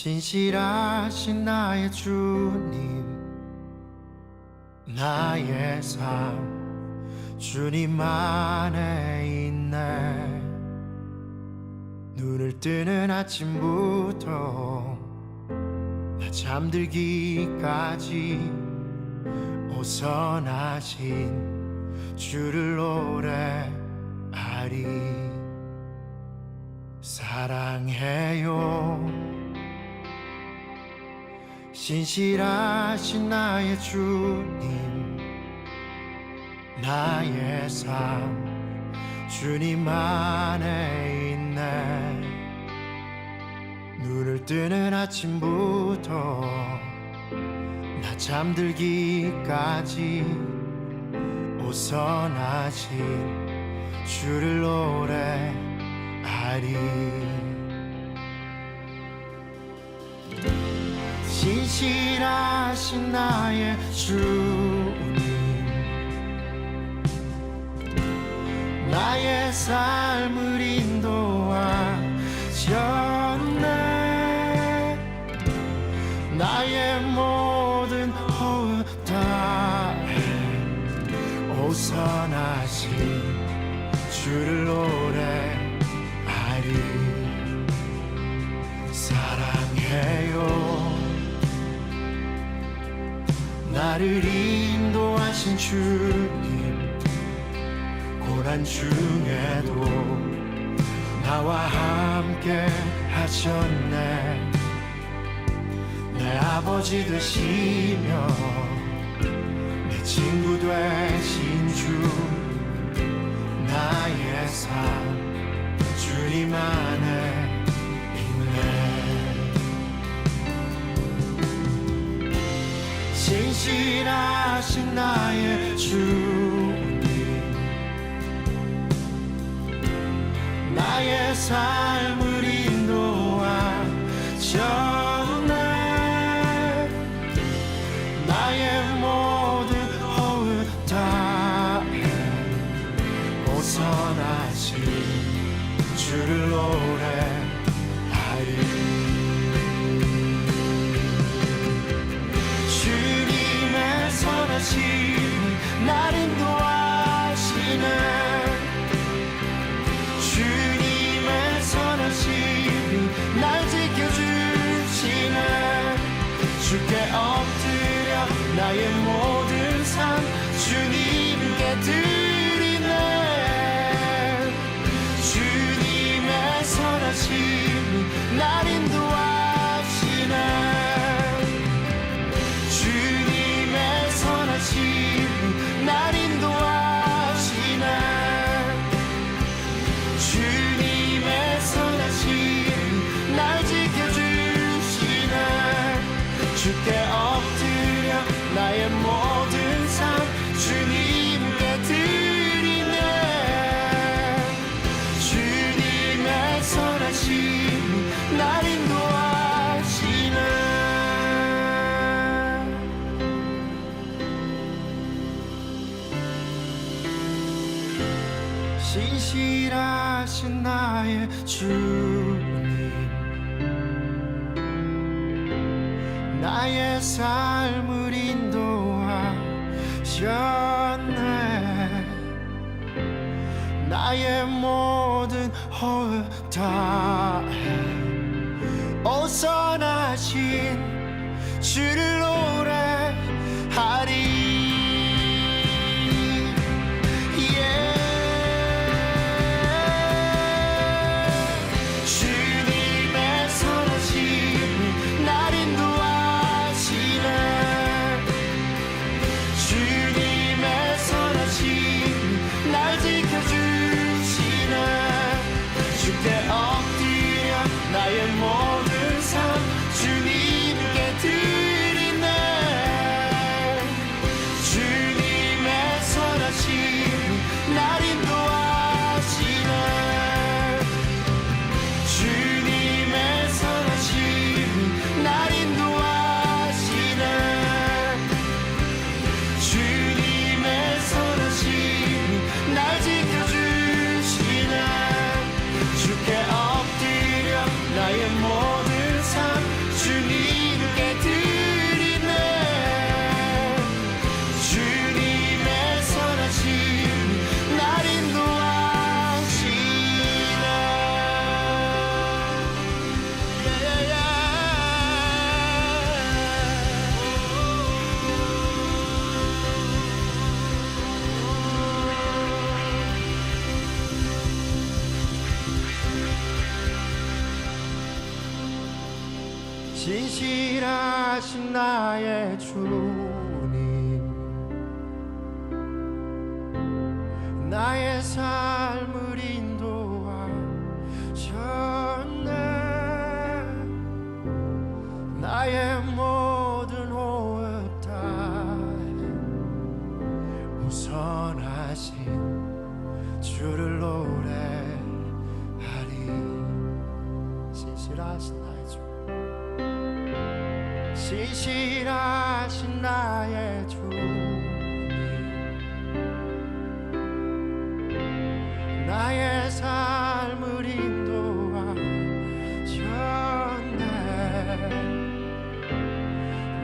신실하신 나의 주님, 나의 삶 주님 안에 있네. 눈을 뜨는 아침부터 나 잠들기까지 오선하신 주를 노래하리. 사랑해요 신실하신 나의 주님, 나의 삶 주님 안에 있네. 눈을 뜨는 아침부터 나 잠들기까지 오선하신 주를 노래하리. 신실하신 나의 주님, 나의 삶을 인도하셨네. 나의 모든 호흡 다해 오선하신 주를 노래하리. 사랑해요 나를 인도하신 주님, 고난 중에도 나와 함께 하셨네. 내 아버지 되시며 내 친구 되신 주, 나의 삶 주님 안에 있네. 신실하신 나의 주님, 나의 삶을 인도하셨네. 나의 모든 호흡 다해 오선하신 주를 노래하리. 주님의 선하심이 날 인도하시네. 주님의 선하심이 날 지켜주시네. 주께 엎드려 나의 모든 삶 주님께 드리네. 주님의 선하심이 날 인도하시네. 주님의 선하심이 날 인도하시네. 주님의 선하심이 날 지켜주시네. 주께 엎드려 나의 모든 삶 주님께 드리네. 주님의 선하심이 날 인도하시네. 신실하신 나의 주님, 나의 삶을 인도하셨네. 나의 모든 호흡 다해 오선하신 주를 노래하리. 주님의 선하심이 날 인도하시네. 주님의 선하심이 날 지켜주시네. 주께 엎드려 나의 모든 삶 주님께 드리네. 주님의 선하심이 날 인도하시네. 주님의 선하심이 날 인도하시네. 주님의 선하심이 날 지켜주시네. 주께 엎드려 나의 모든 삶 신실하신 나의 주님, 나의 삶을 인도하셨네. 나의 모든 호흡 다해 호선하신 주를 노래하리. 신실하신 나의 주, 신실하신 나의 주님, 나의 삶을 인도하셨네.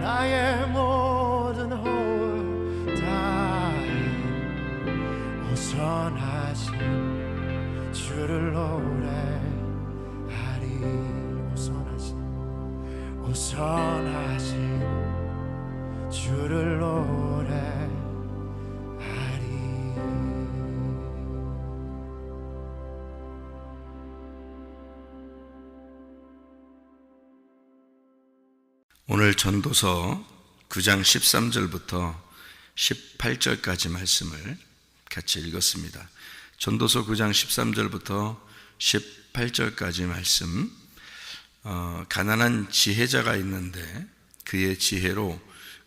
나의 모든 호흡 다해 호선하신 주를 노래하리. 호선하신 주를 노래하리. 오늘 전도서 9장 13절부터 18절까지 말씀을 같이 읽었습니다. 전도서 9장 13절부터 18절까지 말씀, 가난한 지혜자가 있는데 그의 지혜로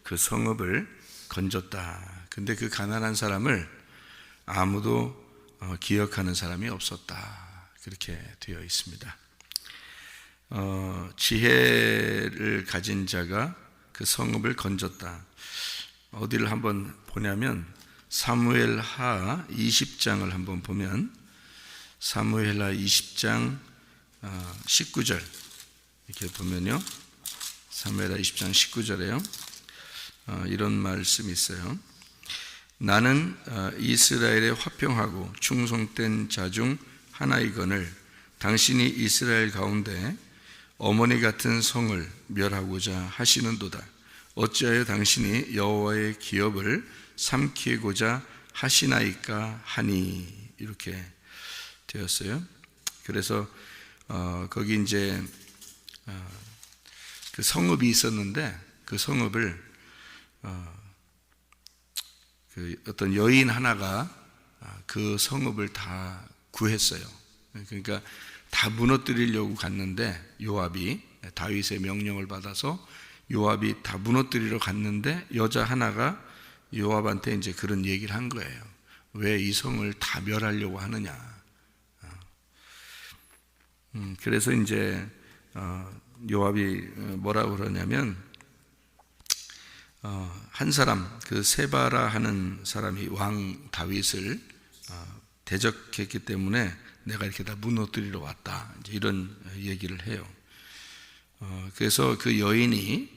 그 성읍을 건졌다. 근데 그 가난한 사람을 아무도 기억하는 사람이 없었다. 그렇게 되어 있습니다. 지혜를 가진 자가 그 성읍을 건졌다. 어디를 한번 보냐면 사무엘하 20장을 한번 보면 사무엘하 20장 19절 이렇게 보면요, 사무엘하 20장 19절에요 이런 말씀이 있어요. 나는 이스라엘에 화평하고 충성된 자 중 하나이거늘 당신이 이스라엘 가운데 어머니 같은 성을 멸하고자 하시는도다. 어찌하여 당신이 여호와의 기업을 삼키고자 하시나이까 하니. 이렇게 되었어요. 그래서 거기 이제 그 성읍이 있었는데 그 성읍을 그 어떤 여인 하나가 그 성읍을 다 구했어요. 그러니까 다 무너뜨리려고 갔는데 요압이 다윗의 명령을 받아서 요압이 다 무너뜨리러 갔는데 여자 하나가 요압한테 이제 그런 얘기를 한 거예요. 왜 이 성을 다 멸하려고 하느냐. 그래서 이제 요압이 뭐라고 그러냐면 한 사람, 그 세바라 하는 사람이 왕 다윗을 대적했기 때문에 내가 이렇게 다 무너뜨리러 왔다. 이제 이런 얘기를 해요. 그래서 그 여인이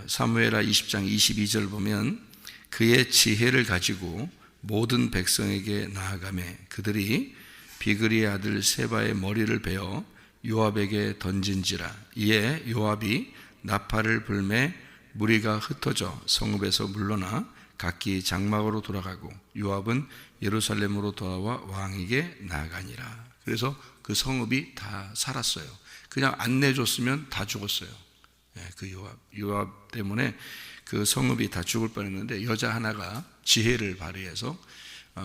사무엘하 20장 22절 보면 그의 지혜를 가지고 모든 백성에게 나아가매 그들이 비그리의 아들 세바의 머리를 베어 요압에게 던진지라. 이에 요압이 나팔을 불매 무리가 흩어져 성읍에서 물러나 각기 장막으로 돌아가고 요압은 예루살렘으로 돌아와 왕에게 나아가니라. 그래서 그 성읍이 다 살았어요. 그냥 안 내줬으면 다 죽었어요. 그 요압 때문에 그 성읍이 다 죽을 뻔했는데 여자 하나가 지혜를 발휘해서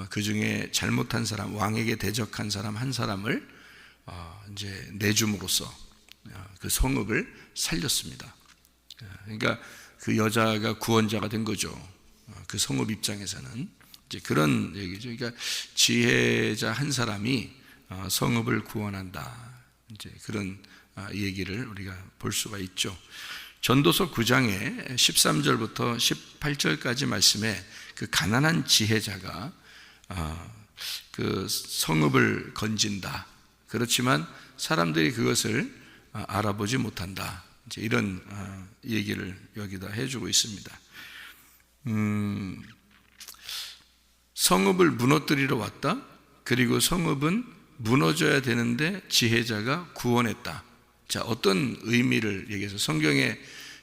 그 중에 잘못한 사람, 왕에게 대적한 사람 한 사람을 이제 내줌으로써 그 성읍을 살렸습니다. 그러니까 그 여자가 구원자가 된 거죠. 그 성읍 입장에서는 이제 그런 얘기죠. 그러니까 지혜자 한 사람이 성읍을 구원한다. 이제 그런 얘기를 우리가 볼 수가 있죠. 전도서 9장의 13절부터 18절까지 말씀에 그 가난한 지혜자가 그 성읍을 건진다. 그렇지만 사람들이 그것을 알아보지 못한다. 이제 이런 얘기를 여기다 해주고 있습니다. 성읍을 무너뜨리러 왔다. 그리고 성읍은 무너져야 되는데 지혜자가 구원했다. 자, 어떤 의미를 얘기해서 성경에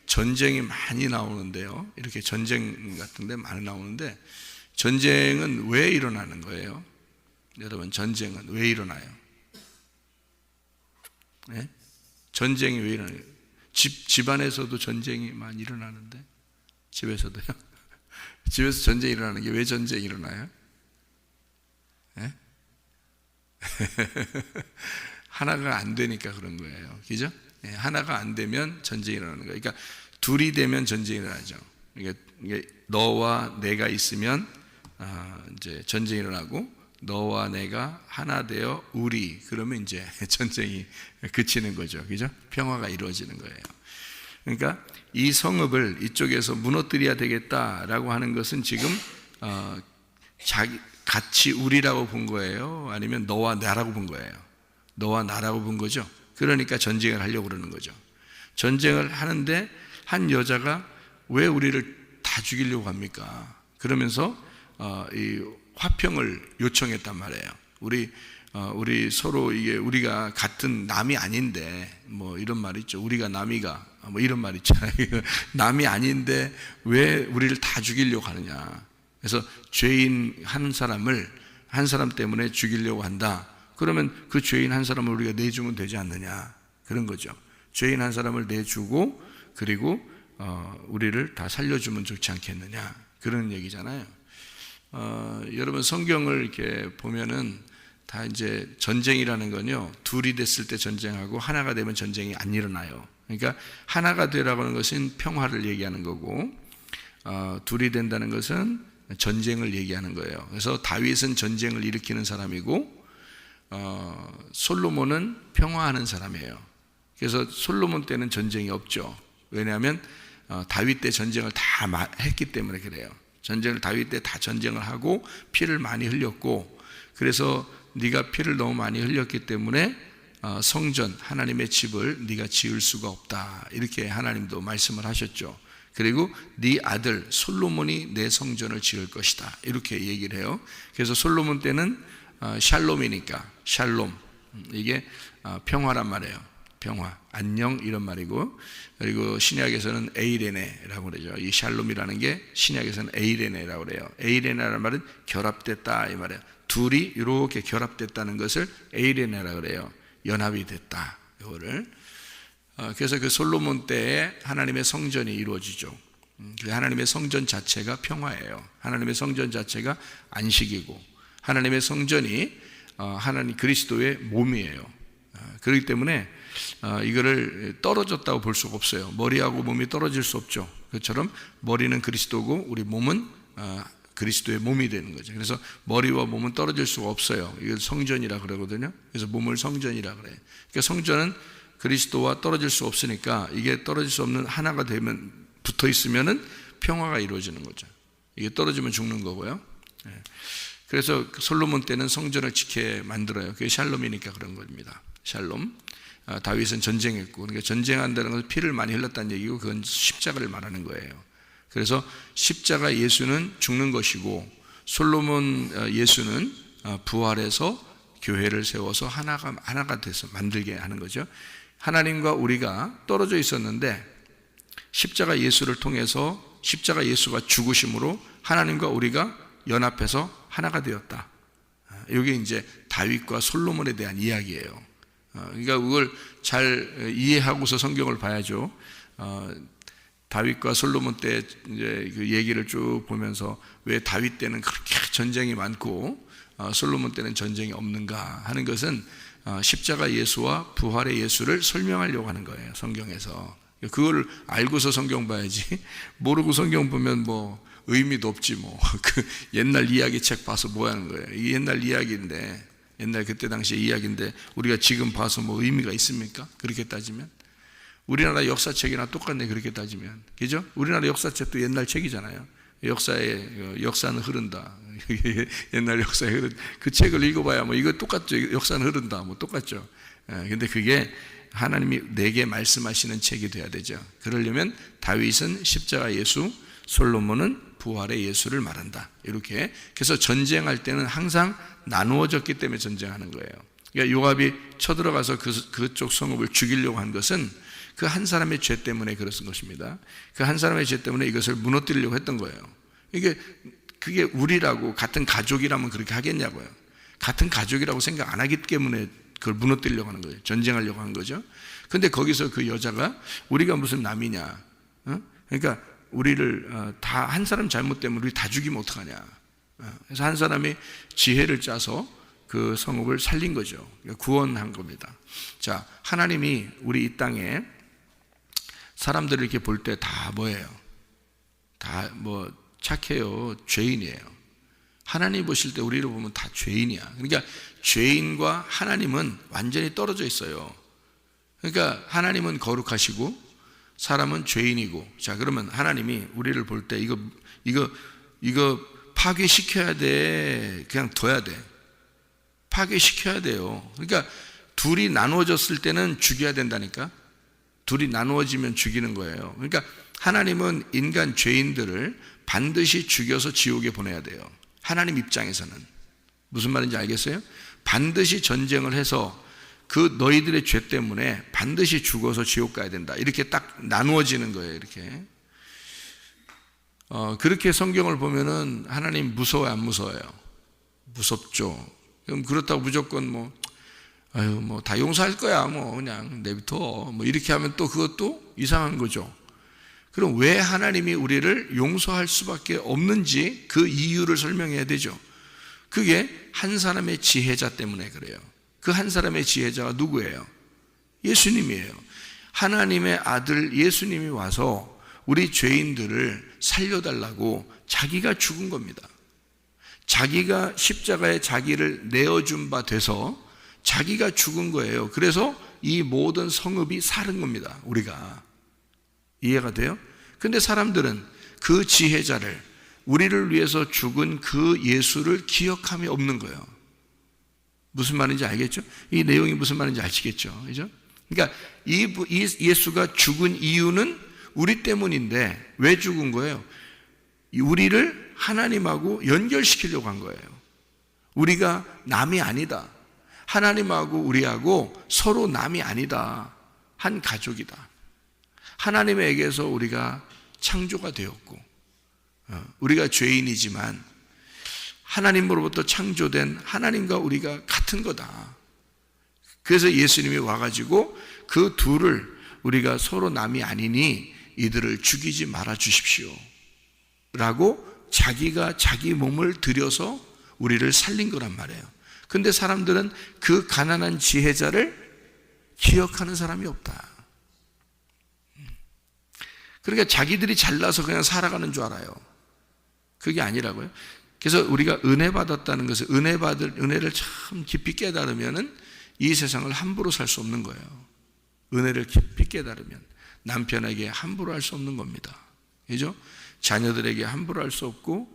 전쟁이 많이 나오는데요. 이렇게 전쟁 같은 데 많이 나오는데 전쟁은 왜 일어나는 거예요? 여러분, 전쟁은 왜 일어나요? 네? 전쟁이 왜 일어나요? 집안에서도 전쟁이 많이 일어나는데, 집에서도요. 집에서 전쟁이 일어나는 게 왜 전쟁이 일어나요? 네? 하나가 안 되니까 그런 거예요. 그죠? 네, 하나가 안 되면 전쟁이 일어나는 거예요. 그러니까 둘이 되면 전쟁이 일어나죠. 그러니까 너와 내가 있으면 이제 전쟁이 일어나고, 너와 내가 하나 되어 우리, 그러면 이제 전쟁이 그치는 거죠. 그죠? 평화가 이루어지는 거예요. 그러니까 이 성읍을 이쪽에서 무너뜨려야 되겠다라고 하는 것은 지금 같이 우리라고 본 거예요? 아니면 너와 나라고 본 거예요? 너와 나라고 본 거죠. 그러니까 전쟁을 하려고 그러는 거죠. 전쟁을 하는데 한 여자가 왜 우리를 다 죽이려고 합니까? 그러면서 이 화평을 요청했단 말이에요. 우리 서로 이게 우리가 같은 남이 아닌데, 뭐 이런 말 있죠. 우리가 남이가 뭐 이런 말 있잖아요. 남이 아닌데 왜 우리를 다 죽이려고 하느냐. 그래서 죄인 한 사람을 한 사람 때문에 죽이려고 한다. 그러면 그 죄인 한 사람을 우리가 내주면 되지 않느냐, 그런 거죠. 죄인 한 사람을 내주고 그리고 우리를 다 살려주면 좋지 않겠느냐, 그런 얘기잖아요. 여러분 성경을 이렇게 보면은 다 이제 전쟁이라는 건요, 둘이 됐을 때 전쟁하고 하나가 되면 전쟁이 안 일어나요. 그러니까 하나가 되라고 하는 것은 평화를 얘기하는 거고, 둘이 된다는 것은 전쟁을 얘기하는 거예요. 그래서 다윗은 전쟁을 일으키는 사람이고, 솔로몬은 평화하는 사람이에요. 그래서 솔로몬 때는 전쟁이 없죠. 왜냐하면 다윗 때 전쟁을 다 했기 때문에 그래요. 다윗 때 다 전쟁을 하고 피를 많이 흘렸고, 그래서 네가 피를 너무 많이 흘렸기 때문에 성전 하나님의 집을 네가 지을 수가 없다, 이렇게 하나님도 말씀을 하셨죠. 그리고 네 아들 솔로몬이 내 성전을 지을 것이다, 이렇게 얘기를 해요. 그래서 솔로몬 때는 샬롬이니까, 샬롬, 이게 평화란 말이에요. 평화, 안녕, 이런 말이고, 그리고 신약에서는 에이레네라고 그러죠. 이 샬롬이라는 게 신약에서는 에이레네라고 그래요. 에이레네라는 말은 결합됐다, 이 말이에요. 둘이 이렇게 결합됐다는 것을 에이레네라고 그래요. 연합이 됐다, 이거를. 그래서 그 솔로몬 때에 하나님의 성전이 이루어지죠. 그 하나님의 성전 자체가 평화예요. 하나님의 성전 자체가 안식이고, 하나님의 성전이 하나님 그리스도의 몸이에요. 그렇기 때문에 이거를 떨어졌다고 볼 수가 없어요. 머리하고 몸이 떨어질 수 없죠. 그것처럼 머리는 그리스도고 우리 몸은 그리스도의 몸이 되는 거죠. 그래서 머리와 몸은 떨어질 수가 없어요. 이걸 성전이라 그러거든요. 그래서 몸을 성전이라 그래요. 그러니까 성전은 그리스도와 떨어질 수 없으니까, 이게 떨어질 수 없는 하나가 되면, 붙어 있으면은 평화가 이루어지는 거죠. 이게 떨어지면 죽는 거고요. 그래서 솔로몬 때는 성전을 지켜 만들어요. 그게 샬롬이니까 그런 겁니다. 샬롬. 다윗은 전쟁했고, 그러니까 전쟁한다는 것은 피를 많이 흘렸다는 얘기고, 그건 십자가를 말하는 거예요. 그래서 십자가 예수는 죽는 것이고, 솔로몬 예수는 부활해서 교회를 세워서 하나가 돼서 만들게 하는 거죠. 하나님과 우리가 떨어져 있었는데 십자가 예수를 통해서, 십자가 예수가 죽으심으로 하나님과 우리가 연합해서 하나가 되었다. 이게 이제 다윗과 솔로몬에 대한 이야기예요. 그러니까 그걸 잘 이해하고서 성경을 봐야죠. 다윗과 솔로몬 때 이제 그 얘기를 쭉 보면서 왜 다윗 때는 그렇게 전쟁이 많고 솔로몬 때는 전쟁이 없는가 하는 것은 십자가 예수와 부활의 예수를 설명하려고 하는 거예요, 성경에서. 그걸 알고서 성경 봐야지, 모르고 성경 보면 뭐 의미도 없지 뭐. 그 옛날 이야기 책 봐서 뭐 하는 거예요. 이게 옛날 이야기인데, 옛날 그때 당시의 이야기인데 우리가 지금 봐서 뭐 의미가 있습니까? 그렇게 따지면 우리나라 역사책이나 똑같네, 그렇게 따지면. 그죠? 우리나라 역사책도 옛날 책이잖아요. 역사는 흐른다. 옛날 역사에 흐른 그 책을 읽어봐야 뭐 이거 똑같죠. 역사는 흐른다, 뭐 똑같죠. 근데 그게 하나님이 내게 말씀하시는 책이 돼야 되죠. 그러려면 다윗은 십자가 예수, 솔로몬은 부활의 예수를 말한다, 이렇게. 그래서 전쟁할 때는 항상 나누어졌기 때문에 전쟁하는 거예요. 그러니까 요압이 쳐들어가서 그쪽 성읍을 죽이려고 한 것은 그 한 사람의 죄 때문에 그랬던 것입니다. 그 한 사람의 죄 때문에 이것을 무너뜨리려고 했던 거예요. 그게 우리라고 같은 가족이라면 그렇게 하겠냐고요. 같은 가족이라고 생각 안 하기 때문에 그걸 무너뜨리려고 하는 거예요. 전쟁하려고 한 거죠. 근데 거기서 그 여자가 우리가 무슨 남이냐, 그러니까 우리를 다 한 사람 잘못 때문에 우리 다 죽이면 어떡하냐. 그래서 한 사람이 지혜를 짜서 그 성읍을 살린 거죠. 구원한 겁니다. 자, 하나님이 우리 이 땅에 사람들을 이렇게 볼 때 다 뭐예요? 다 뭐 착해요, 죄인이에요. 하나님 보실 때 우리를 보면 다 죄인이야. 그러니까 죄인과 하나님은 완전히 떨어져 있어요. 그러니까 하나님은 거룩하시고 사람은 죄인이고. 자, 그러면 하나님이 우리를 볼 때 이거 파괴시켜야 돼, 그냥 둬야 돼. 파괴시켜야 돼요. 그러니까 둘이 나누어졌을 때는 죽여야 된다니까. 둘이 나누어지면 죽이는 거예요. 그러니까 하나님은 인간 죄인들을 반드시 죽여서 지옥에 보내야 돼요. 하나님 입장에서는. 무슨 말인지 알겠어요? 반드시 전쟁을 해서 그 너희들의 죄 때문에 반드시 죽어서 지옥 가야 된다. 이렇게 딱 나누어지는 거예요. 이렇게. 그렇게 성경을 보면은 하나님 무서워요, 안 무서워요? 무섭죠. 그럼 그렇다고 무조건 뭐 다 용서할 거야, 그냥 내비둬, 이렇게 하면 또 그것도 이상한 거죠. 그럼 왜 하나님이 우리를 용서할 수밖에 없는지 그 이유를 설명해야 되죠. 그게 한 사람의 지혜자 때문에 그래요. 그 한 사람의 지혜자가 누구예요? 예수님이에요. 하나님의 아들 예수님이 와서 우리 죄인들을 살려달라고 자기가 죽은 겁니다. 자기가 십자가에 자기를 내어준 바 돼서 자기가 죽은 거예요. 그래서 이 모든 성읍이 살은 겁니다. 우리가. 이해가 돼요? 근데 사람들은 그 지혜자를, 우리를 위해서 죽은 그 예수를 기억함이 없는 거예요. 무슨 말인지 알겠죠? 이 내용이 무슨 말인지 아시겠죠? 그죠? 그러니까 이 예수가 죽은 이유는 우리 때문인데 왜 죽은 거예요? 우리를 하나님하고 연결시키려고 한 거예요. 우리가 남이 아니다. 하나님하고 우리하고 서로 남이 아니다. 한 가족이다. 하나님에게서 우리가 창조가 되었고, 우리가 죄인이지만 하나님으로부터 창조된 하나님과 우리가 같은 거다. 그래서 예수님이 와가지고 그 둘을 우리가 서로 남이 아니니 이들을 죽이지 말아 주십시오 라고 자기가 자기 몸을 들여서 우리를 살린 거란 말이에요. 근데 사람들은 그 가난한 지혜자를 기억하는 사람이 없다. 그러니까 자기들이 잘나서 그냥 살아가는 줄 알아요. 그게 아니라고요. 그래서 우리가 은혜 받았다는 것을, 은혜를 참 깊이 깨달으면은 이 세상을 함부로 살 수 없는 거예요. 은혜를 깊이 깨달으면 남편에게 함부로 할 수 없는 겁니다. 그죠? 자녀들에게 함부로 할 수 없고,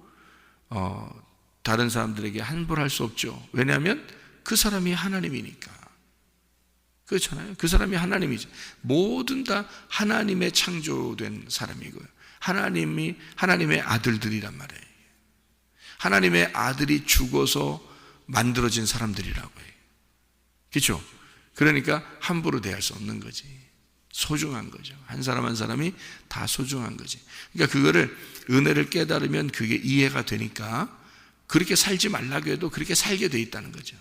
다른 사람들에게 함부로 할 수 없죠. 왜냐하면 그 사람이 하나님이니까. 그렇잖아요. 그 사람이 하나님이죠. 모든 다 하나님의 창조된 사람이고요. 하나님의 아들들이란 말이에요. 하나님의 아들이 죽어서 만들어진 사람들이라고 해요. 그렇죠? 그러니까 함부로 대할 수 없는 거지. 소중한 거죠. 한 사람 한 사람이 다 소중한 거지. 그러니까 그거를, 은혜를 깨달으면 그게 이해가 되니까 그렇게 살지 말라고 해도 그렇게 살게 돼 있다는 거죠.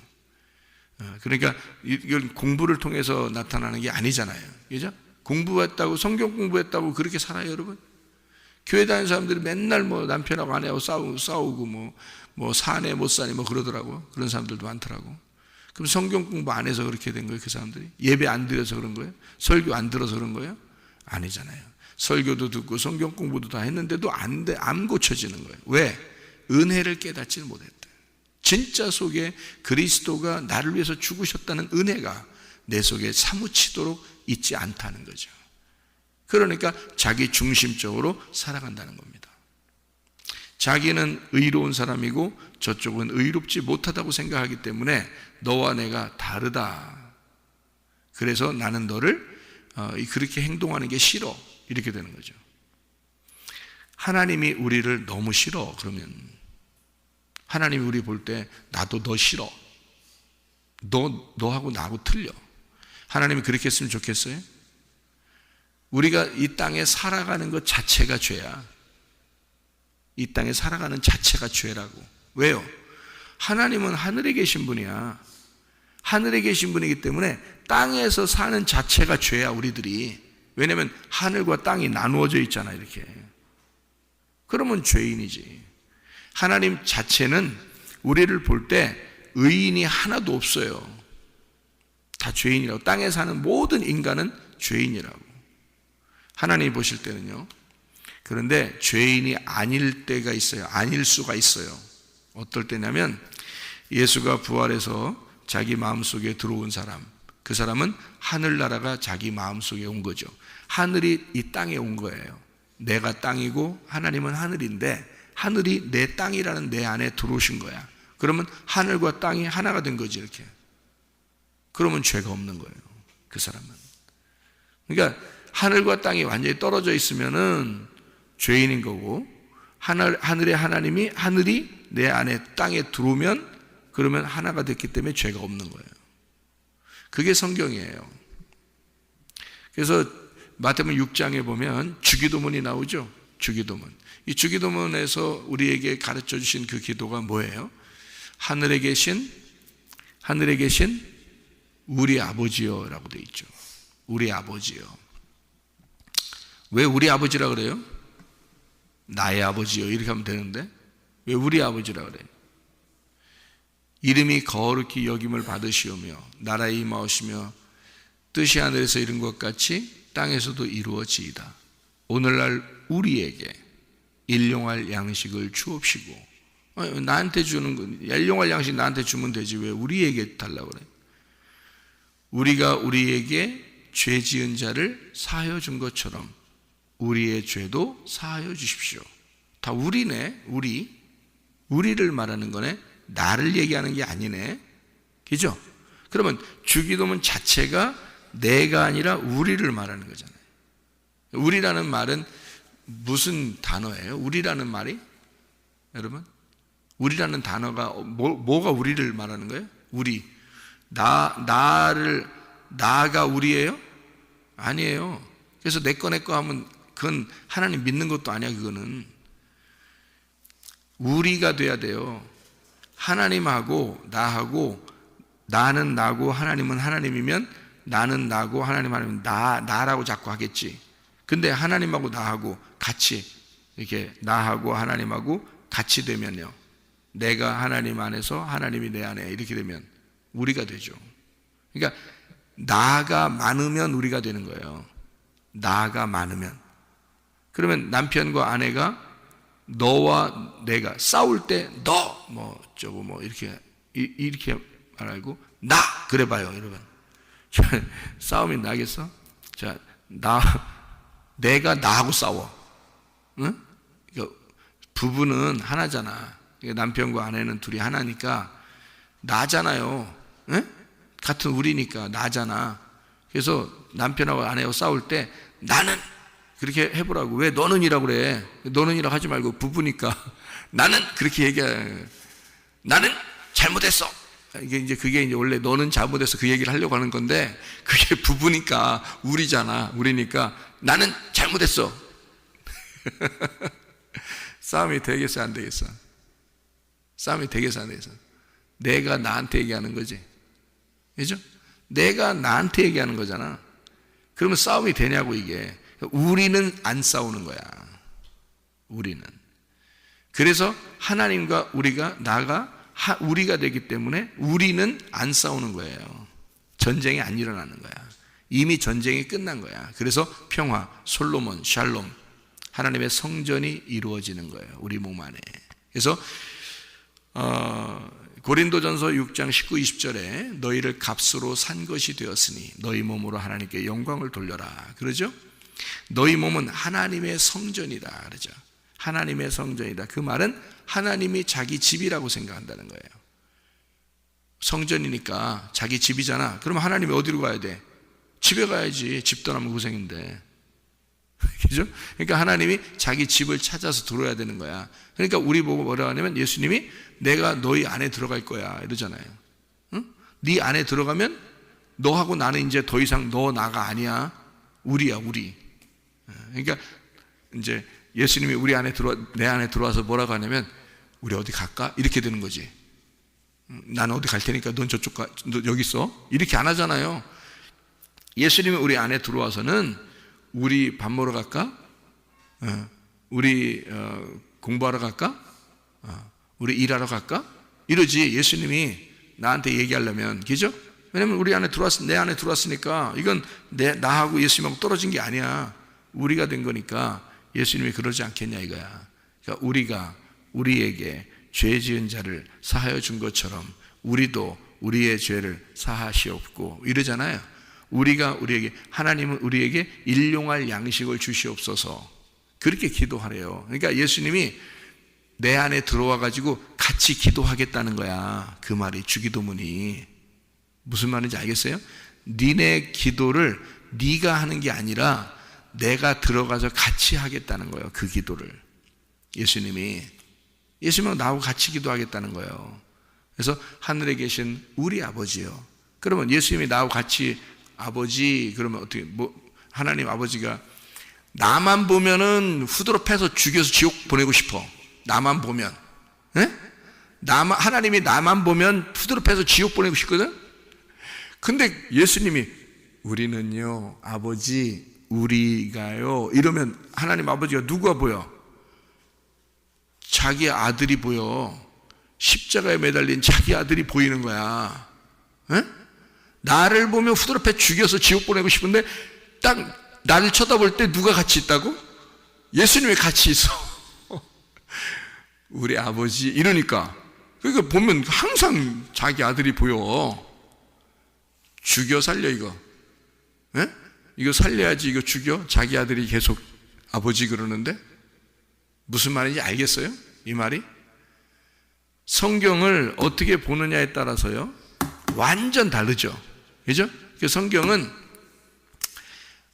그러니까 이건 공부를 통해서 나타나는 게 아니잖아요. 그죠? 공부했다고, 성경 공부했다고 그렇게 살아요, 여러분? 교회 다니는 사람들이 맨날 남편하고 아내하고 싸우고 사내 못 사니 그러더라고. 그런 사람들도 많더라고. 그럼 성경 공부 안 해서 그렇게 된 거예요, 그 사람들이? 예배 안 드려서 그런 거예요? 설교 안 들어서 그런 거예요? 아니잖아요. 설교도 듣고 성경 공부도 다 했는데도 안 고쳐지는 거예요. 왜? 은혜를 깨닫지 못했다. 진짜 속에 그리스도가 나를 위해서 죽으셨다는 은혜가 내 속에 사무치도록 있지 않다는 거죠. 그러니까 자기 중심적으로 살아간다는 겁니다. 자기는 의로운 사람이고 저쪽은 의롭지 못하다고 생각하기 때문에 너와 내가 다르다. 그래서 나는 너를 그렇게 행동하는 게 싫어. 이렇게 되는 거죠. 하나님이 우리를 너무 싫어. 그러면 하나님이 우리 볼 때 나도 너 싫어. 너하고 나하고 틀려. 하나님이 그렇게 했으면 좋겠어요? 우리가 이 땅에 살아가는 것 자체가 죄야. 이 땅에 살아가는 자체가 죄라고. 왜요? 하나님은 하늘에 계신 분이야. 하늘에 계신 분이기 때문에 땅에서 사는 자체가 죄야, 우리들이. 왜냐하면 하늘과 땅이 나누어져 있잖아, 이렇게. 그러면 죄인이지. 하나님 자체는 우리를 볼 때 의인이 하나도 없어요. 다 죄인이라고. 땅에 사는 모든 인간은 죄인이라고. 하나님이 보실 때는요. 그런데 죄인이 아닐 때가 있어요. 아닐 수가 있어요. 어떨 때냐면 예수가 부활해서 자기 마음속에 들어온 사람, 그 사람은 하늘나라가 자기 마음속에 온 거죠. 하늘이 이 땅에 온 거예요. 내가 땅이고 하나님은 하늘인데 하늘이 내 땅이라는 내 안에 들어오신 거야. 그러면 하늘과 땅이 하나가 된 거지, 이렇게. 그러면 죄가 없는 거예요, 그 사람은. 그러니까 하늘과 땅이 완전히 떨어져 있으면은 죄인인 거고, 하늘의 하나님이, 하늘이 내 안에 땅에 들어오면 그러면 하나가 됐기 때문에 죄가 없는 거예요. 그게 성경이에요. 그래서 마태복음 6장에 보면 주기도문이 나오죠. 주기도문. 이 주기도문에서 우리에게 가르쳐 주신 그 기도가 뭐예요? 하늘에 계신 우리 아버지요 라고 되어 있죠. 우리 아버지요. 왜 우리 아버지라 그래요? 나의 아버지요 이렇게 하면 되는데 왜 우리 아버지라 그래요? 이름이 거룩히 여김을 받으시오며 나라에 임하오시며 뜻이 하늘에서 이룬 것 같이 땅에서도 이루어지이다. 오늘날 우리에게 일용할 양식을 주옵시고. 나한테 주는 건, 일용할 양식 나한테 주면 되지 왜 우리에게 달라고 그래? 우리가 우리에게 죄 지은 자를 사하여 준 것처럼 우리의 죄도 사하여 주십시오. 다 우리네. 우리를 말하는 거네. 나를 얘기하는 게 아니네. 그죠? 그러면 주기도문 자체가 내가 아니라 우리를 말하는 거잖아요. 우리라는 말은 무슨 단어예요? 우리라는 말이? 여러분? 우리라는 단어가 뭐가 우리를 말하는 거예요? 우리. 나가 우리예요? 아니에요. 그래서 내 거 하면 그건 하나님 믿는 것도 아니야. 그거는 우리가 돼야 돼요. 하나님하고 나하고, 나는 나고 하나님은 하나님이면 나는 나고 하나님은 나라고 자꾸 하겠지. 근데 하나님하고 나하고 같이 이렇게 나하고 하나님하고 같이 되면요, 내가 하나님 안에서 하나님이 내 안에 이렇게 되면 우리가 되죠. 그러니까 나가 많으면 우리가 되는 거예요. 나가 많으면. 그러면 남편과 아내가 너와 내가 싸울 때 너 이렇게 말하고 나 그래봐요, 여러분. 싸움이 나겠어? 자, 내가 나하고 싸워. 응? 그러니까 부부는 하나잖아. 그러니까 남편과 아내는 둘이 하나니까 나잖아요. 응? 같은 우리니까 나잖아. 그래서 남편하고 아내하고 싸울 때 나는 그렇게 해보라고. 왜 너는이라고 그래? 너는이라고 하지 말고 부부니까 나는 그렇게 얘기해. 나는 잘못했어. 그게 이제 원래 너는 잘못했어 그 얘기를 하려고 하는 건데 그게 부부니까 우리잖아. 우리니까 나는 잘못했어. 싸움이 되겠어 안 되겠어? 싸움이 되겠어 안 되겠어? 내가 나한테 얘기하는 거지. 그죠? 내가 나한테 얘기하는 거잖아. 그러면 싸움이 되냐고 이게. 우리는 안 싸우는 거야. 우리는. 그래서 하나님과 우리가 되기 때문에 우리는 안 싸우는 거예요. 전쟁이 안 일어나는 거야. 이미 전쟁이 끝난 거야. 그래서 평화, 솔로몬, 샬롬, 하나님의 성전이 이루어지는 거예요. 우리 몸 안에. 그래서 고린도전서 6장 19, 20절에 너희를 값으로 산 것이 되었으니 너희 몸으로 하나님께 영광을 돌려라. 그러죠? 너희 몸은 하나님의 성전이다. 그러죠? 하나님의 성전이다. 그 말은 하나님이 자기 집이라고 생각한다는 거예요. 성전이니까 자기 집이잖아. 그러면 하나님이 어디로 가야 돼? 집에 가야지. 집 떠나면 고생인데. 그죠? 그러니까 하나님이 자기 집을 찾아서 들어야 되는 거야. 그러니까 우리 보고 뭐라 하냐면 예수님이 내가 너희 안에 들어갈 거야 이러잖아요. 응? 네 안에 들어가면 너하고 나는 이제 더 이상 너 나가 아니야. 우리야 우리. 그러니까 이제 예수님이 내 안에 들어와서 뭐라고 하냐면 우리 어디 갈까? 이렇게 되는 거지. 난 어디 갈 테니까 넌 저쪽 너 여기 있어. 이렇게 안 하잖아요. 예수님이 우리 안에 들어와서는 우리 밥 먹으러 갈까? 우리 공부하러 갈까? 우리 일하러 갈까? 이러지. 예수님이 나한테 얘기하려면, 그죠? 왜냐면 우리 안에 내 안에 들어왔으니까 이건 나하고 예수님하고 떨어진 게 아니야. 우리가 된 거니까 예수님이 그러지 않겠냐 이거야. 그러니까 우리가 우리에게 죄 지은 자를 사하여 준 것처럼 우리도 우리의 죄를 사하시옵고 이러잖아요. 하나님은 우리에게 일용할 양식을 주시옵소서. 그렇게 기도하래요. 그러니까 예수님이 내 안에 들어와 가지고 같이 기도하겠다는 거야. 그 말이 주기도문이. 무슨 말인지 알겠어요? 니네 기도를 네가 하는 게 아니라 내가 들어가서 같이 하겠다는 거예요. 그 기도를. 예수님은 나하고 같이 기도하겠다는 거예요. 그래서 하늘에 계신 우리 아버지요. 그러면 예수님이 나하고 같이 아버지, 그러면 어떻게, 하나님 아버지가 나만 보면은 후드로 패서 죽여서 지옥 보내고 싶어. 나만 보면. 하나님이 나만 보면 후드로 패서 지옥 보내고 싶거든? 근데 예수님이 우리는요, 아버지, 우리가요, 이러면 하나님 아버지가 누가 보여? 자기 아들이 보여. 십자가에 매달린 자기 아들이 보이는 거야. 나를 보면 후드로 패 죽여서 지옥 보내고 싶은데 딱 나를 쳐다볼 때 누가 같이 있다고? 예수님이 같이 있어. 우리 아버지 이러니까. 그러니까 보면 항상 자기 아들이 보여. 죽여 살려 이거. 이거 살려야지 이거 죽여. 자기 아들이 계속 아버지 그러는데 무슨 말인지 알겠어요? 이 말이? 성경을 어떻게 보느냐에 따라서요 완전 다르죠. 그죠? 그 성경은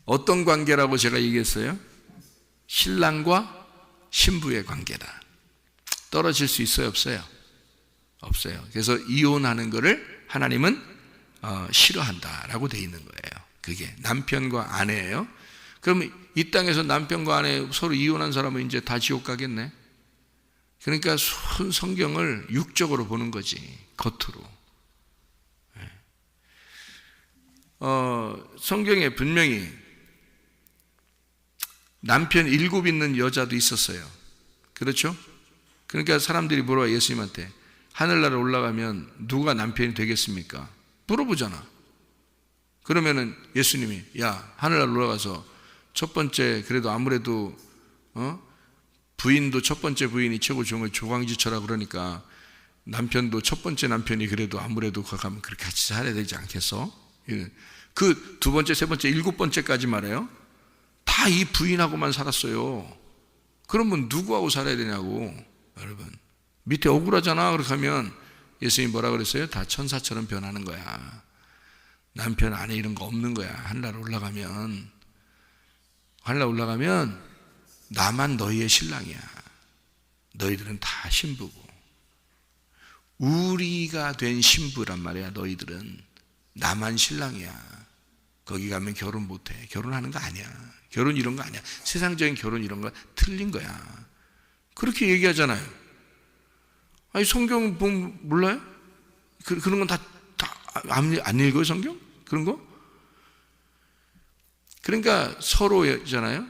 어떤 관계라고 제가 얘기했어요? 신랑과 신부의 관계다. 떨어질 수 있어요? 없어요? 없어요. 그래서 이혼하는 거를 하나님은 싫어한다라고 돼 있는 거예요. 그게 남편과 아내예요. 그럼 이 땅에서 남편과 아내 서로 이혼한 사람은 이제 다 지옥 가겠네. 그러니까 성경을 육적으로 보는 거지, 겉으로. 성경에 분명히 남편 7 있는 여자도 있었어요. 그렇죠? 그러니까 사람들이 물어봐요. 예수님한테 하늘나라 올라가면 누가 남편이 되겠습니까? 물어보잖아. 그러면은 예수님이 야, 하늘나라 올라가서 첫 번째, 그래도 아무래도 부인도 첫 번째 부인이 최고 좋은 걸 조광지처라 그러니까 남편도 첫 번째 남편이 그래도 아무래도 가면 그렇게 같이 살아야 되지 않겠어? 그 두 번째, 세 번째, 7번째까지 말해요. 다 이 부인하고만 살았어요. 그러면 누구하고 살아야 되냐고, 여러분. 밑에 억울하잖아. 그렇게 하면 예수님이 뭐라 그랬어요? 다 천사처럼 변하는 거야. 남편, 아내 이런 거 없는 거야. 하늘나라 올라가면 나만 너희의 신랑이야. 너희들은 다 신부고. 우리가 된 신부란 말이야. 너희들은 나만 신랑이야. 거기 가면 결혼 못해. 결혼하는 거 아니야. 결혼 이런 거 아니야. 세상적인 결혼 이런 거 틀린 거야. 그렇게 얘기하잖아요. 아니 성경 보면 몰라요? 그런 건 다 안 읽어요 성경? 그런 거? 그러니까 서로잖아요.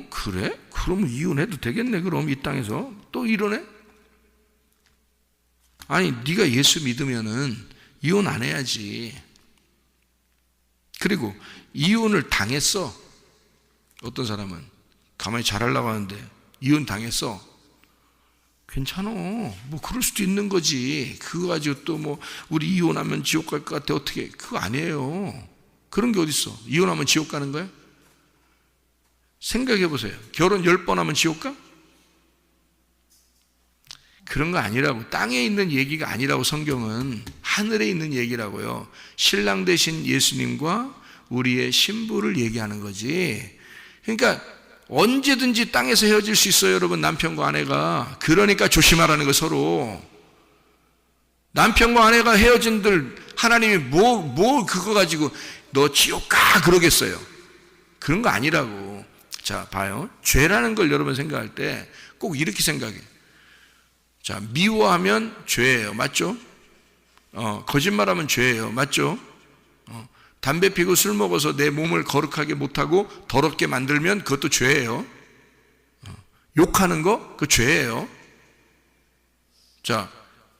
그래? 그러면 이혼해도 되겠네. 그럼 이 땅에서 또 이러네? 아니 네가 예수 믿으면은 이혼 안 해야지. 그리고 이혼을 당했어. 어떤 사람은 가만히 잘하려고 하는데 이혼 당했어. 괜찮아. 뭐 그럴 수도 있는 거지. 그거 가지고 또 뭐 우리 이혼하면 지옥 갈 것 같아 어떻게? 그거 아니에요. 그런 게 어딨어. 이혼하면 지옥 가는 거야? 생각해 보세요. 결혼 10번 하면 지옥 가? 그런 거 아니라고. 땅에 있는 얘기가 아니라고. 성경은 하늘에 있는 얘기라고요. 신랑 되신 예수님과 우리의 신부를 얘기하는 거지. 그러니까 언제든지 땅에서 헤어질 수 있어요, 여러분. 남편과 아내가. 그러니까 조심하라는 거. 서로 남편과 아내가 헤어진들 하나님이 뭐 그거 가지고 너 지옥 가 그러겠어요? 그런 거 아니라고. 자, 봐요. 죄라는 걸 여러분 생각할 때 꼭 이렇게 생각해. 자, 미워하면 죄예요. 맞죠? 거짓말하면 죄예요. 맞죠? 담배 피고 술 먹어서 내 몸을 거룩하게 못하고 더럽게 만들면 그것도 죄예요. 욕하는 거? 그거 죄예요. 자,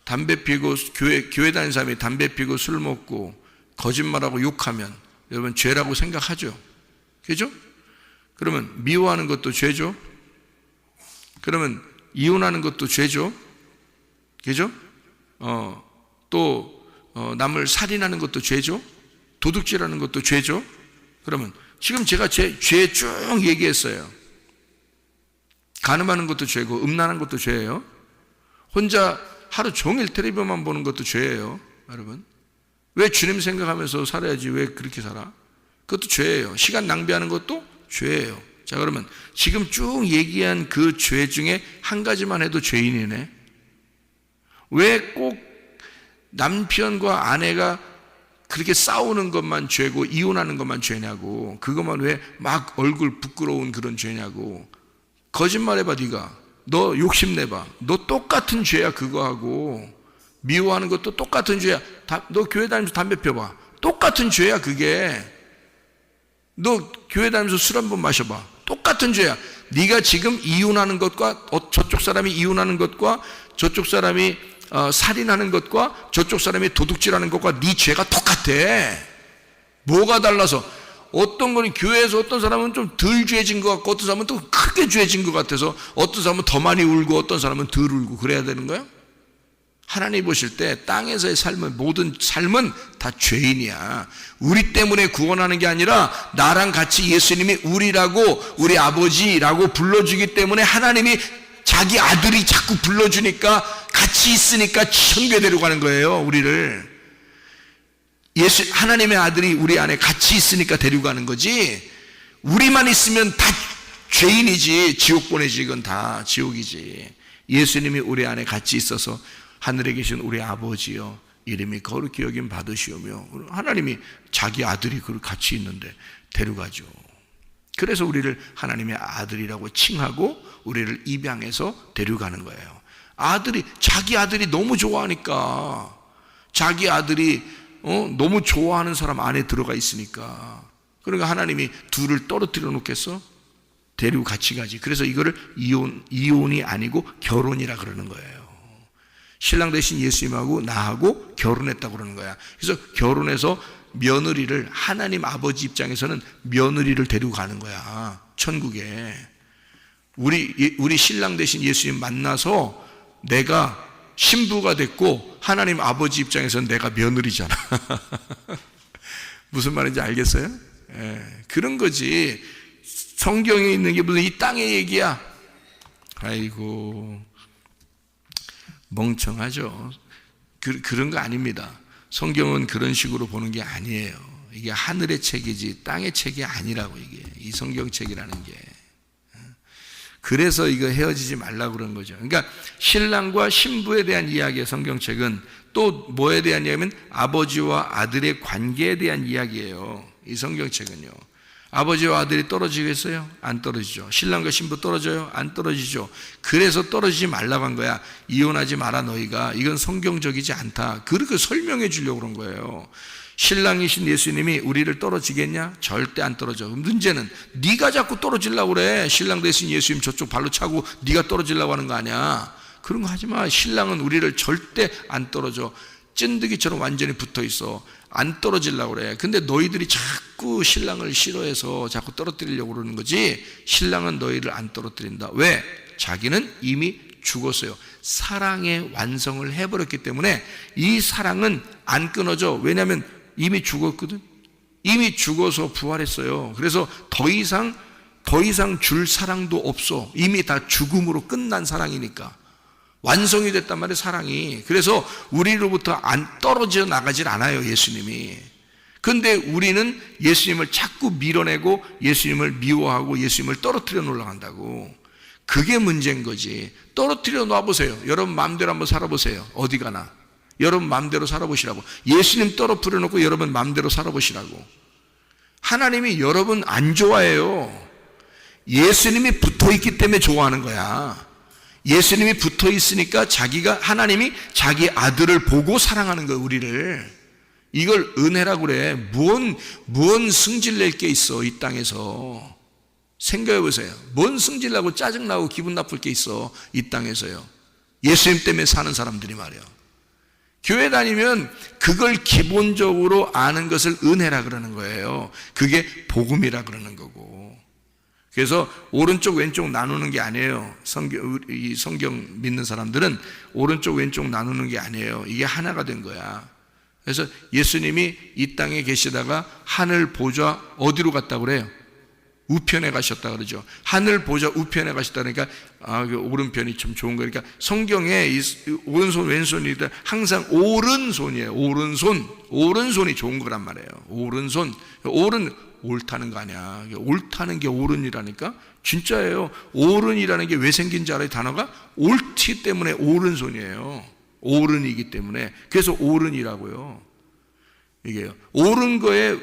담배 피고 교회 다니는 사람이 담배 피고 술 먹고 거짓말하고 욕하면 여러분 죄라고 생각하죠? 그죠? 그러면 미워하는 것도 죄죠? 그러면 이혼하는 것도 죄죠? 그죠? 또 남을 살인하는 것도 죄죠? 도둑질하는 것도 죄죠? 그러면 지금 제가 죄 쭉 얘기했어요. 간음하는 것도 죄고 음란한 것도 죄예요. 혼자 하루 종일 텔레비전만 보는 것도 죄예요. 여러분, 왜 주님 생각하면서 살아야지 왜 그렇게 살아? 그것도 죄예요. 시간 낭비하는 것도 죄예요. 자, 그러면 지금 쭉 얘기한 그 죄 중에 한 가지만 해도 죄인이네. 왜 꼭 남편과 아내가 그렇게 싸우는 것만 죄고 이혼하는 것만 죄냐고. 그것만 왜 막 얼굴 부끄러운 그런 죄냐고. 거짓말해봐. 네가 너 욕심내봐. 너 똑같은 죄야. 그거하고 미워하는 것도 똑같은 죄야. 너 교회 다니면서 담배 펴봐. 똑같은 죄야. 그게 너 교회 다니면서 술 한 번 마셔봐. 똑같은 죄야. 네가 지금 이혼하는 것과 저쪽 사람이 이혼하는 것과 저쪽 사람이 살인하는 것과 저쪽 사람이 도둑질하는 것과 네 죄가 똑같아. 뭐가 달라서? 어떤 거는 교회에서 어떤 사람은 좀 덜 죄진 것 같고 어떤 사람은 또 크게 죄진 것 같아서 어떤 사람은 더 많이 울고 어떤 사람은 덜 울고 그래야 되는 거야? 하나님 보실 때 땅에서의 삶은 모든 삶은 다 죄인이야. 우리 때문에 구원하는 게 아니라 나랑 같이 예수님이 우리라고 우리 아버지라고 불러주기 때문에 하나님이 자기 아들이 자꾸 불러주니까 같이 있으니까 천국에 데려가는 거예요. 우리를 하나님의 아들이 우리 안에 같이 있으니까 데려가는 거지. 우리만 있으면 다 죄인이지. 지옥 보내지. 이건 다 지옥이지. 예수님이 우리 안에 같이 있어서 하늘에 계신 우리 아버지여 이름이 거룩히 여김 받으시오며 하나님이 자기 아들이 같이 있는데 데려가죠. 그래서 우리를 하나님의 아들이라고 칭하고 우리를 입양해서 데려가는 거예요. 자기 아들이 너무 좋아하니까, 자기 아들이 너무 좋아하는 사람 안에 들어가 있으니까. 그러니까 하나님이 둘을 떨어뜨려 놓겠어? 데리고 같이 가지. 그래서 이거를 이혼이 아니고 결혼이라 그러는 거예요. 신랑 대신 예수님하고 나하고 결혼했다고 그러는 거야. 그래서 결혼해서 며느리를, 하나님 아버지 입장에서는 며느리를 데리고 가는 거야. 천국에. 우리 신랑 대신 예수님 만나서 내가 신부가 됐고 하나님 아버지 입장에서는 내가 며느리잖아. 무슨 말인지 알겠어요? 그런 거지. 성경에 있는 게 무슨 이 땅의 얘기야. 아이고 멍청하죠. 그런 거 아닙니다. 성경은 그런 식으로 보는 게 아니에요. 이게 하늘의 책이지 땅의 책이 아니라고. 이게 이 성경책이라는 게. 그래서 이거 헤어지지 말라고 그런 거죠. 그러니까 신랑과 신부에 대한 이야기의 성경책은 또 뭐에 대한 이야기냐면 아버지와 아들의 관계에 대한 이야기예요. 이 성경책은요. 아버지와 아들이 떨어지겠어요? 안 떨어지죠. 신랑과 신부 떨어져요? 안 떨어지죠. 그래서 떨어지지 말라고 한 거야. 이혼하지 마라 너희가. 이건 성경적이지 않다. 그렇게 설명해 주려고 그런 거예요. 신랑이신 예수님이 우리를 떨어지겠냐? 절대 안 떨어져. 문제는 네가 자꾸 떨어지려고 그래. 신랑 대신 예수님 저쪽 발로 차고 네가 떨어지려고 하는 거 아니야. 그런 거 하지 마. 신랑은 우리를 절대 안 떨어져. 찐득이처럼 완전히 붙어 있어. 안 떨어지려고 그래. 근데 너희들이 자꾸 신랑을 싫어해서 자꾸 떨어뜨리려고 그러는 거지. 신랑은 너희를 안 떨어뜨린다. 왜? 자기는 이미 죽었어요. 사랑의 완성을 해버렸기 때문에 이 사랑은 안 끊어져. 왜냐하면 이미 죽었거든. 이미 죽어서 부활했어요. 그래서 더 이상 줄 사랑도 없어. 이미 다 죽음으로 끝난 사랑이니까. 완성이 됐단 말이에요, 사랑이. 그래서 우리로부터 안 떨어져 나가질 않아요, 예수님이. 근데 우리는 예수님을 자꾸 밀어내고 예수님을 미워하고 예수님을 떨어뜨려 놓으려고 한다고. 그게 문제인 거지. 떨어뜨려 놔보세요. 여러분 마음대로 한번 살아보세요. 어디 가나. 여러분 마음대로 살아보시라고. 예수님 떨어뜨려 놓고 여러분 마음대로 살아보시라고. 하나님이 여러분 안 좋아해요. 예수님이 붙어있기 때문에 좋아하는 거야. 예수님이 붙어 있으니까 하나님이 자기 아들을 보고 사랑하는 거예요, 우리를. 이걸 은혜라고 그래. 뭔 승질 낼 게 있어, 이 땅에서. 생각해 보세요. 뭔 승질 나고 짜증나고 기분 나쁠 게 있어, 이 땅에서요. 예수님 때문에 사는 사람들이 말이에요. 교회 다니면 그걸 기본적으로 아는 것을 은혜라 그러는 거예요. 그게 복음이라 그러는 거고. 그래서 오른쪽 왼쪽 나누는 게 아니에요. 이 성경 믿는 사람들은 오른쪽 왼쪽 나누는 게 아니에요. 이게 하나가 된 거야. 그래서 예수님이 이 땅에 계시다가 하늘 보좌 어디로 갔다 그래요? 우편에 가셨다 그러죠. 하늘 보좌 우편에 가셨다 그러니까 오른편이 좀 좋은 거니까 성경에 이 오른손 왼손이 항상 오른손이에요. 오른손이 좋은 거란 말이에요. 오른손. 옳다는 거 아니야. 옳다는 게 오른이라니까. 진짜예요. 오른이라는 게 왜 생긴지 알아요? 단어가 옳기 때문에 오른손이에요. 오른이기 때문에. 그래서 오른이라고요. 이게요. 옳은 거에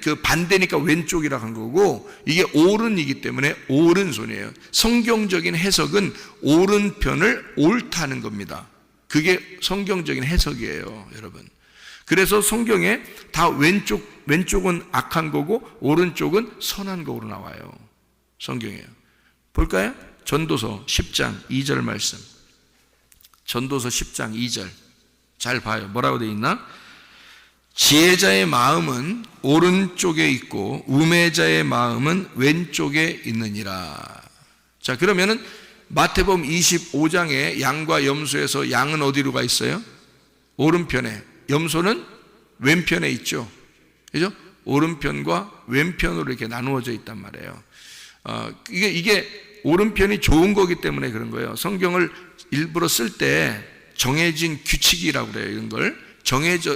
그 반대니까 왼쪽이라 한 거고, 이게 오른이기 때문에 오른손이에요. 성경적인 해석은 오른편을 옳다는 겁니다. 그게 성경적인 해석이에요, 여러분. 그래서 성경에 다 왼쪽은 악한 거고 오른쪽은 선한 거로 나와요. 성경에요. 볼까요? 전도서 10장 2절 말씀. 전도서 10장 2절. 잘 봐요. 뭐라고 되어 있나? 지혜자의 마음은 오른쪽에 있고 우매자의 마음은 왼쪽에 있느니라. 자, 그러면은 마태복음 25장에 양과 염소에서 양은 어디로 가 있어요? 오른편에. 염소는 왼편에 있죠. 그죠? 오른편과 왼편으로 이렇게 나누어져 있단 말이에요. 이게 오른편이 좋은 거기 때문에 그런 거예요. 성경을 일부러 쓸 때 정해진 규칙이라고 그래요. 이런 걸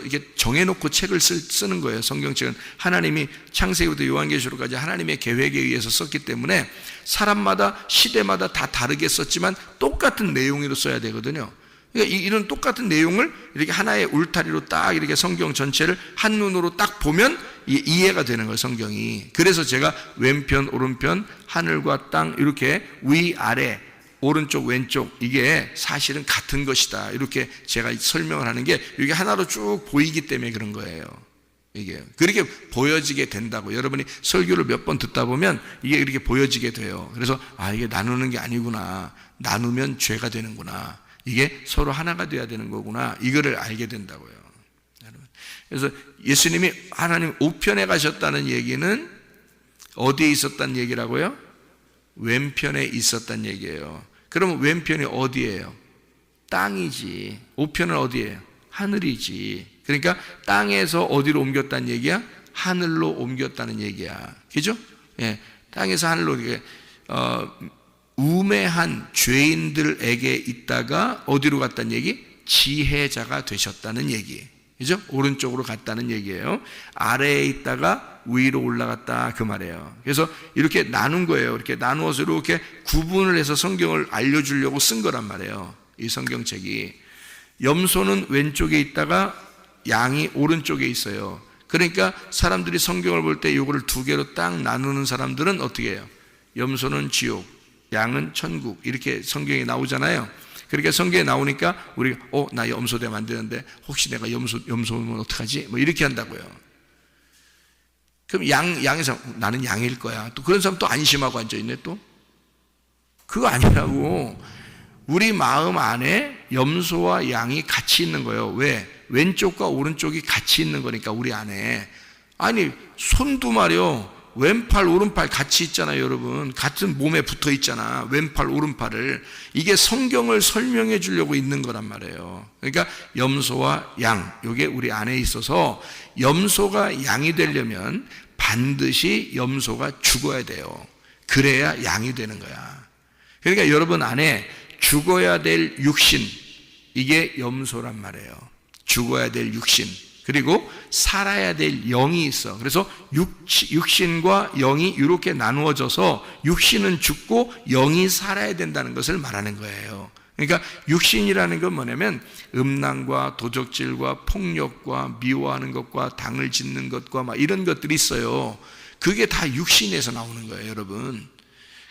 이게 정해놓고 책을 쓰는 거예요. 성경책은 하나님이 창세기부터 요한계시록까지 하나님의 계획에 의해서 썼기 때문에 사람마다 시대마다 다 다르게 썼지만 똑같은 내용으로 써야 되거든요. 그러니까 이런 똑같은 내용을 이렇게 하나의 울타리로 딱 이렇게 성경 전체를 한눈으로 딱 보면 이해가 되는 거예요, 성경이. 그래서 제가 왼편, 오른편, 하늘과 땅 이렇게 위아래, 오른쪽, 왼쪽 이게 사실은 같은 것이다. 이렇게 제가 설명을 하는 게 이게 하나로 쭉 보이기 때문에 그런 거예요. 이게 그렇게 보여지게 된다고. 여러분이 설교를 몇 번 듣다 보면 이게 이렇게 보여지게 돼요. 그래서 이게 나누는 게 아니구나. 나누면 죄가 되는구나. 이게 서로 하나가 돼야 되는 거구나. 이거를 알게 된다고요. 그래서 예수님이 하나님 우편에 가셨다는 얘기는 어디에 있었다는 얘기라고요? 왼편에 있었다는 얘기예요. 그러면 왼편이 어디예요? 땅이지. 우편은 어디예요? 하늘이지. 그러니까 땅에서 어디로 옮겼다는 얘기야? 하늘로 옮겼다는 얘기야. 그죠? 예. 땅에서 하늘로 이렇게 우매한 죄인들에게 있다가 어디로 갔다는 얘기? 지혜자가 되셨다는 얘기. 그죠? 오른쪽으로 갔다는 얘기예요. 아래에 있다가 위로 올라갔다 그 말이에요. 그래서 이렇게 나눈 거예요. 이렇게 나누어서 이렇게 구분을 해서 성경을 알려주려고 쓴 거란 말이에요. 이 성경책이. 염소는 왼쪽에 있다가 양이 오른쪽에 있어요. 그러니까 사람들이 성경을 볼 때 이거를 두 개로 딱 나누는 사람들은 어떻게 해요? 염소는 지옥, 양은 천국 이렇게 성경에 나오잖아요. 그러니까 성경에 나오니까 우리가 나 염소 되면 안 되는데 혹시 내가 염소면 어떡하지? 뭐 이렇게 한다고요. 그럼 양에서 나는 양일 거야. 또 그런 사람 또 안심하고 앉아있네 또. 그거 아니라고. 우리 마음 안에 염소와 양이 같이 있는 거예요. 왜? 왼쪽과 오른쪽이 같이 있는 거니까 우리 안에. 아니 손도 말이요. 왼팔 오른팔 같이 있잖아요, 여러분. 같은 몸에 붙어 있잖아. 왼팔 오른팔을. 이게 성경을 설명해 주려고 있는 거란 말이에요. 그러니까 염소와 양, 이게 우리 안에 있어서 염소가 양이 되려면 반드시 염소가 죽어야 돼요. 그래야 양이 되는 거야. 그러니까 여러분 안에 죽어야 될 육신, 이게 염소란 말이에요. 죽어야 될 육신. 그리고 살아야 될 영이 있어. 그래서 육신과 영이 이렇게 나누어져서 육신은 죽고 영이 살아야 된다는 것을 말하는 거예요. 그러니까 육신이라는 건 뭐냐면 음란과 도적질과 폭력과 미워하는 것과 당을 짓는 것과 막 이런 것들이 있어요. 그게 다 육신에서 나오는 거예요, 여러분.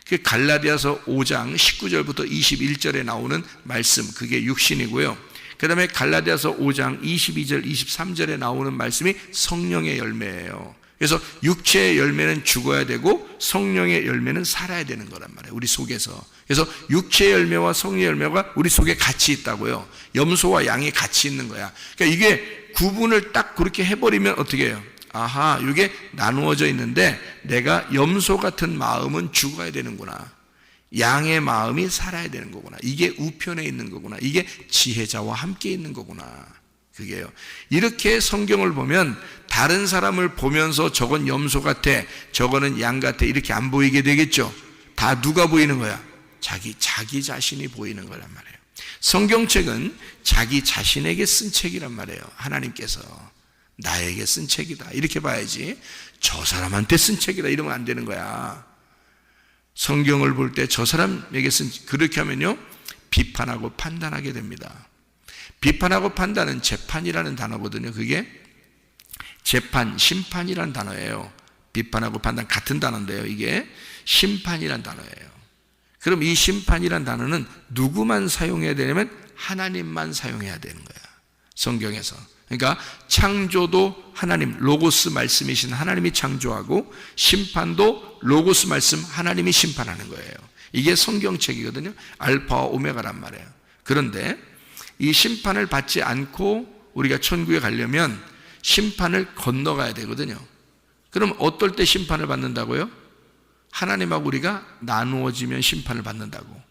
그 갈라디아서 5장 19절부터 21절에 나오는 말씀, 그게 육신이고요. 그 다음에 갈라디아서 5장 22절 23절에 나오는 말씀이 성령의 열매예요. 그래서 육체의 열매는 죽어야 되고 성령의 열매는 살아야 되는 거란 말이에요, 우리 속에서. 그래서 육체의 열매와 성령의 열매가 우리 속에 같이 있다고요. 염소와 양이 같이 있는 거야. 그러니까 이게 구분을 딱 그렇게 해버리면 어떻게 해요? 아하, 이게 나누어져 있는데 내가 염소 같은 마음은 죽어야 되는구나, 양의 마음이 살아야 되는 거구나, 이게 우편에 있는 거구나, 이게 지혜자와 함께 있는 거구나, 그게요. 이렇게 성경을 보면 다른 사람을 보면서 저건 염소 같아, 저거는 양 같아, 이렇게 안 보이게 되겠죠. 다 누가 보이는 거야? 자기 자신이 보이는 거란 말이에요. 성경책은 자기 자신에게 쓴 책이란 말이에요. 하나님께서 나에게 쓴 책이다, 이렇게 봐야지. 저 사람한테 쓴 책이다 이러면 안 되는 거야. 성경을 볼 때 저 사람에게 쓴, 그렇게 하면요 비판하고 판단하게 됩니다. 비판하고 판단은 재판이라는 단어거든요. 그게 재판, 심판이라는 단어예요. 비판하고 판단 같은 단어인데요, 이게 심판이라는 단어예요. 그럼 이 심판이라는 단어는 누구만 사용해야 되냐면 하나님만 사용해야 되는 거야, 성경에서. 그러니까 창조도 하나님, 로고스 말씀이신 하나님이 창조하고, 심판도 로고스 말씀 하나님이 심판하는 거예요. 이게 성경책이거든요. 알파와 오메가란 말이에요. 그런데 이 심판을 받지 않고 우리가 천국에 가려면 심판을 건너가야 되거든요. 그럼 어떨 때 심판을 받는다고요? 하나님하고 우리가 나누어지면 심판을 받는다고.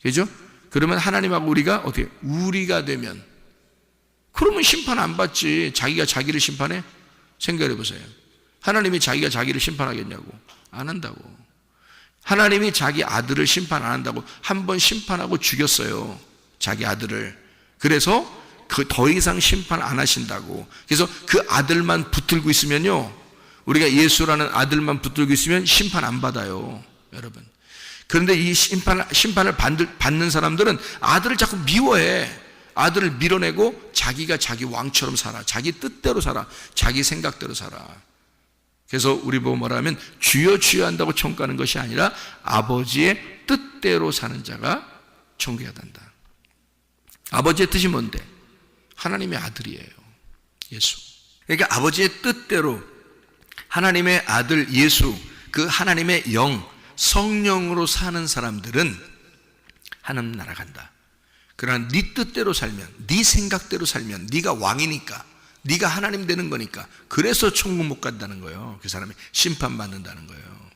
그죠? 그러면 하나님하고 우리가 어떻게, 우리가 되면, 그러면 심판 안 받지. 자기가 자기를 심판해? 생각해 보세요. 하나님이 자기가 자기를 심판하겠냐고. 안 한다고. 하나님이 자기 아들을 심판 안 한다고. 한 번 심판하고 죽였어요, 자기 아들을. 그래서 그 더 이상 심판 안 하신다고. 그래서 그 아들만 붙들고 있으면요, 우리가 예수라는 아들만 붙들고 있으면 심판 안 받아요, 여러분. 그런데 이 심판을 받는 사람들은 아들을 자꾸 미워해. 아들을 밀어내고 자기가 자기 왕처럼 살아, 자기 뜻대로 살아, 자기 생각대로 살아. 그래서 우리 보고 뭐라 하면 주여 주여 한다고 천국하는 것이 아니라 아버지의 뜻대로 사는 자가 천국에 간다. 아버지의 뜻이 뭔데? 하나님의 아들이에요, 예수. 그러니까 아버지의 뜻대로 하나님의 아들 예수, 그 하나님의 영, 성령으로 사는 사람들은 하나님 나라 간다. 그러나 네 뜻대로 살면, 네 생각대로 살면, 네가 왕이니까, 네가 하나님 되는 거니까, 그래서 천국 못 간다는 거예요. 그 사람이 심판받는다는 거예요.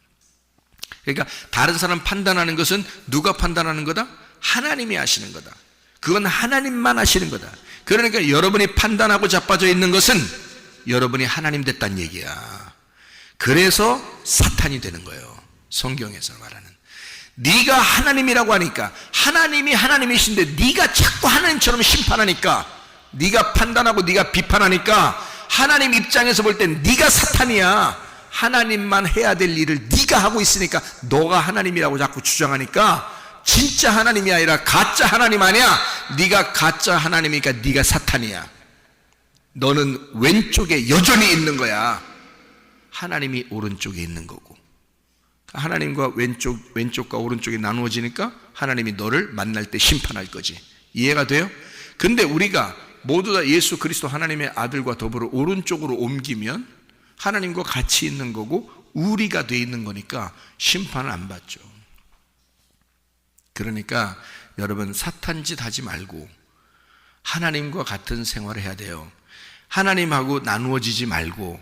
그러니까 다른 사람 판단하는 것은 누가 판단하는 거다? 하나님이 하시는 거다. 그건 하나님만 하시는 거다. 그러니까 여러분이 판단하고 자빠져 있는 것은 여러분이 하나님 됐다는 얘기야. 그래서 사탄이 되는 거예요, 성경에서 말하는. 네가 하나님이라고 하니까, 하나님이 하나님이신데 네가 자꾸 하나님처럼 심판하니까, 네가 판단하고 네가 비판하니까 하나님 입장에서 볼 땐 네가 사탄이야. 하나님만 해야 될 일을 네가 하고 있으니까 너가 하나님이라고 자꾸 주장하니까 진짜 하나님이 아니라 가짜 하나님 아니야. 네가 가짜 하나님이니까 네가 사탄이야. 너는 왼쪽에 여전히 있는 거야. 하나님이 오른쪽에 있는 거고. 하나님과 왼쪽과 오른쪽이 나누어지니까 하나님이 너를 만날 때 심판할 거지. 이해가 돼요? 근데 우리가 모두 다 예수 그리스도 하나님의 아들과 더불어 오른쪽으로 옮기면 하나님과 같이 있는 거고 우리가 돼 있는 거니까 심판을 안 받죠. 그러니까 여러분, 사탄짓 하지 말고 하나님과 같은 생활을 해야 돼요. 하나님하고 나누어지지 말고,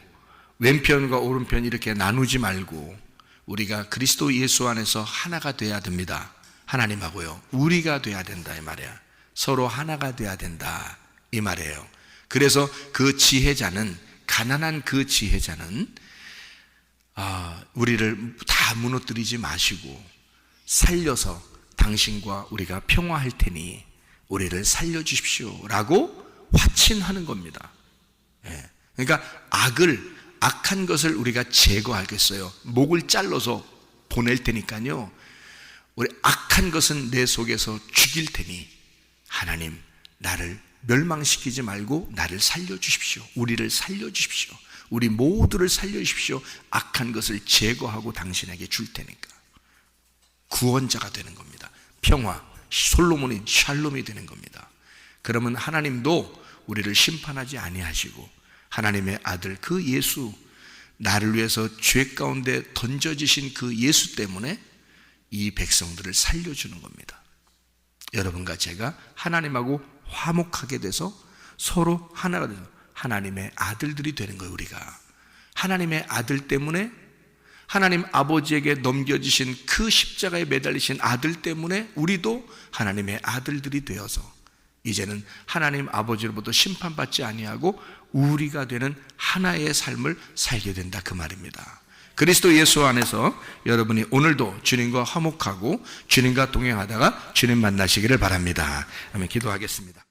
왼편과 오른편 이렇게 나누지 말고, 우리가 그리스도 예수 안에서 하나가 돼야 됩니다. 하나님하고요, 우리가 돼야 된다 이 말이야. 서로 하나가 돼야 된다 이 말이에요. 그래서 그 지혜자는, 가난한 그 지혜자는 우리를 다 무너뜨리지 마시고 살려서 당신과 우리가 평화할 테니 우리를 살려주십시오 라고 화친하는 겁니다. 그러니까 악한 것을 우리가 제거하겠어요. 목을 잘라서 보낼 테니까요, 우리 악한 것은 내 속에서 죽일 테니 하나님, 나를 멸망시키지 말고 나를 살려주십시오. 우리를 살려주십시오. 우리 모두를 살려주십시오. 악한 것을 제거하고 당신에게 줄 테니까. 구원자가 되는 겁니다. 평화, 솔로몬이 샬롬이 되는 겁니다. 그러면 하나님도 우리를 심판하지 아니하시고 하나님의 아들 그 예수, 나를 위해서 죄 가운데 던져지신 그 예수 때문에 이 백성들을 살려주는 겁니다. 여러분과 제가 하나님하고 화목하게 돼서 서로 하나가 돼서 하나님의 아들들이 되는 거예요. 우리가 하나님의 아들 때문에, 하나님 아버지에게 넘겨지신 그 십자가에 매달리신 아들 때문에 우리도 하나님의 아들들이 되어서 이제는 하나님 아버지로부터 심판받지 아니하고 우리가 되는 하나의 삶을 살게 된다, 그 말입니다. 그리스도 예수 안에서 여러분이 오늘도 주님과 화목하고 주님과 동행하다가 주님 만나시기를 바랍니다. 아멘. 기도하겠습니다.